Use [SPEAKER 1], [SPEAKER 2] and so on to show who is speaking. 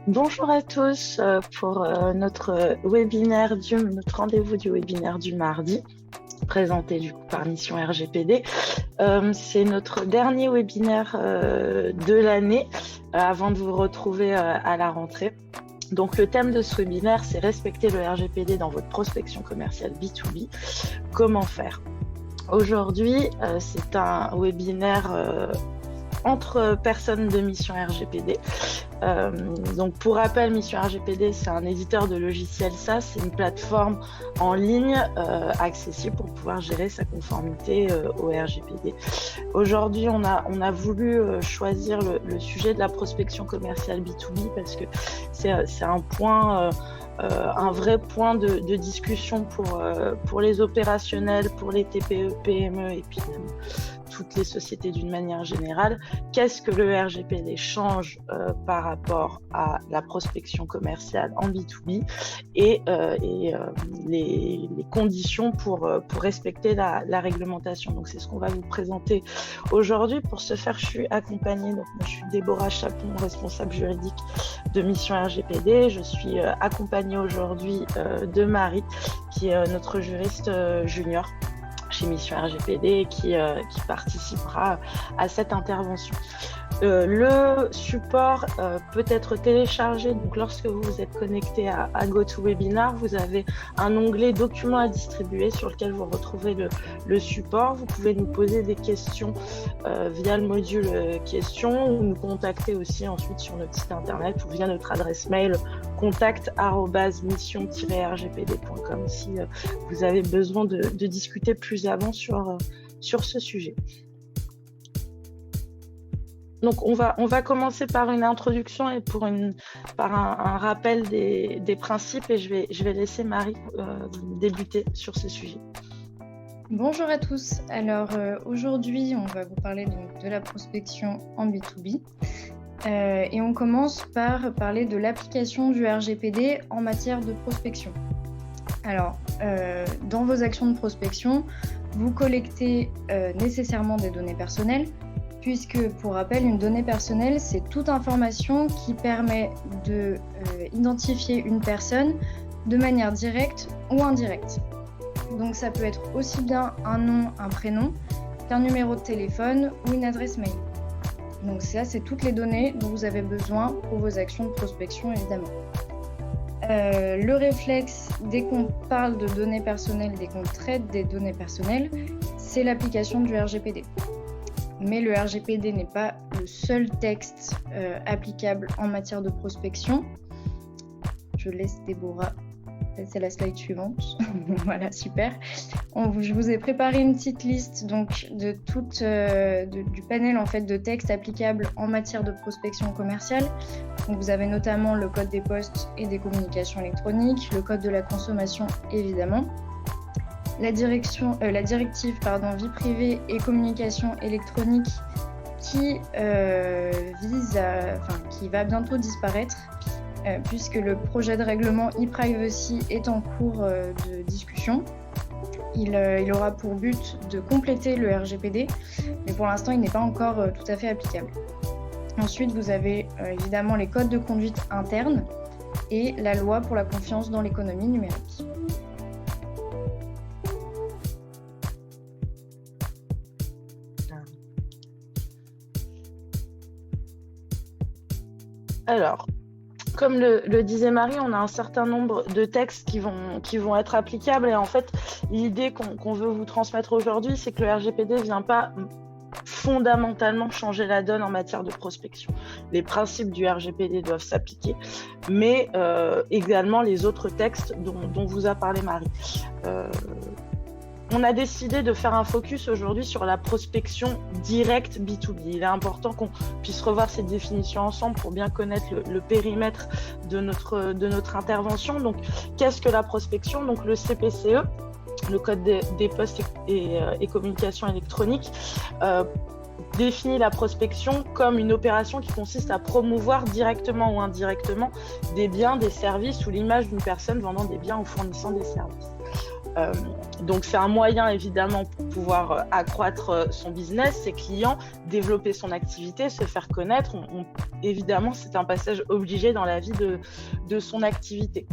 [SPEAKER 1] Bonjour à tous pour notre notre rendez-vous du webinaire du mardi, présenté du coup par Mission RGPD. C'est notre dernier webinaire de l'année avant de vous retrouver à la rentrée. Donc le thème de ce webinaire, c'est respecter le RGPD dans votre prospection commerciale B2B. Comment faire? Aujourd'hui, c'est un webinaire entre personnes de Mission RGPD. Donc pour rappel, Mission RGPD, c'est un éditeur de logiciels SaaS, c'est une plateforme en ligne accessible pour pouvoir gérer sa conformité au RGPD. Aujourd'hui, on a voulu choisir le sujet de la prospection commerciale B2B parce que c'est un point, un vrai point de discussion pour les opérationnels, pour les TPE, PME et puis même toutes les sociétés d'une manière générale. Qu'est-ce que le RGPD change par rapport à la prospection commerciale en B2B et les conditions pour respecter la réglementation. Donc c'est ce qu'on va vous présenter aujourd'hui. Pour ce faire, je suis accompagnée, donc moi je suis Déborah Chapon, responsable juridique de Mission RGPD. Je suis accompagnée aujourd'hui de Marie, qui est notre juriste junior chez Mission RGPD qui participera à cette intervention. Le support peut être téléchargé, donc lorsque vous vous êtes connecté à GoToWebinar, vous avez un onglet documents à distribuer sur lequel vous retrouvez le support. Vous pouvez nous poser des questions via le module questions ou nous contacter aussi ensuite sur notre site internet ou via notre adresse mail contact@mission-rgpd.com si vous avez besoin de discuter plus avant sur ce sujet. Donc on va commencer par une introduction et par un rappel des principes et je vais laisser Marie débuter sur ce sujet.
[SPEAKER 2] Bonjour à tous. Alors aujourd'hui on va vous parler donc de la prospection en B2B et on commence par parler de l'application du RGPD en matière de prospection. Alors dans vos actions de prospection, vous collectez nécessairement des données personnelles, puisque, pour rappel, une donnée personnelle, c'est toute information qui permet de identifier une personne de manière directe ou indirecte. Donc ça peut être aussi bien un nom, un prénom, qu'un numéro de téléphone ou une adresse mail. Donc ça, c'est toutes les données dont vous avez besoin pour vos actions de prospection, évidemment. Le réflexe, dès qu'on parle de données personnelles, dès qu'on traite des données personnelles, c'est l'application du RGPD. Mais le RGPD n'est pas le seul texte applicable en matière de prospection. Je laisse Déborah passer à la slide suivante. Voilà, super. Je vous ai préparé une petite liste donc, du panel en fait, de textes applicables en matière de prospection commerciale. Donc, vous avez notamment le code des postes et des communications électroniques, le code de la consommation évidemment, la directive vie privée et communication électronique qui va bientôt disparaître puisque le projet de règlement e-privacy est en cours de discussion. Il aura pour but de compléter le RGPD, mais pour l'instant il n'est pas encore tout à fait applicable. Ensuite vous avez évidemment les codes de conduite interne et la loi pour la confiance dans l'économie numérique.
[SPEAKER 1] Alors, comme le disait Marie, on a un certain nombre de textes qui vont être applicables et en fait, l'idée qu'on veut vous transmettre aujourd'hui, c'est que le RGPD ne vient pas fondamentalement changer la donne en matière de prospection. Les principes du RGPD doivent s'appliquer, mais également les autres textes dont vous a parlé Marie. On a décidé de faire un focus aujourd'hui sur la prospection directe B2B. Il est important qu'on puisse revoir cette définition ensemble pour bien connaître le périmètre de notre intervention. Donc, qu'est-ce que la prospection? Donc, le CPCE, le code des postes et communications électroniques, définit la prospection comme une opération qui consiste à promouvoir directement ou indirectement des biens, des services ou l'image d'une personne vendant des biens ou fournissant des services. Donc, c'est un moyen, évidemment, pour pouvoir accroître son business, ses clients, développer son activité, se faire connaître. Évidemment, c'est un passage obligé dans la vie de son activité.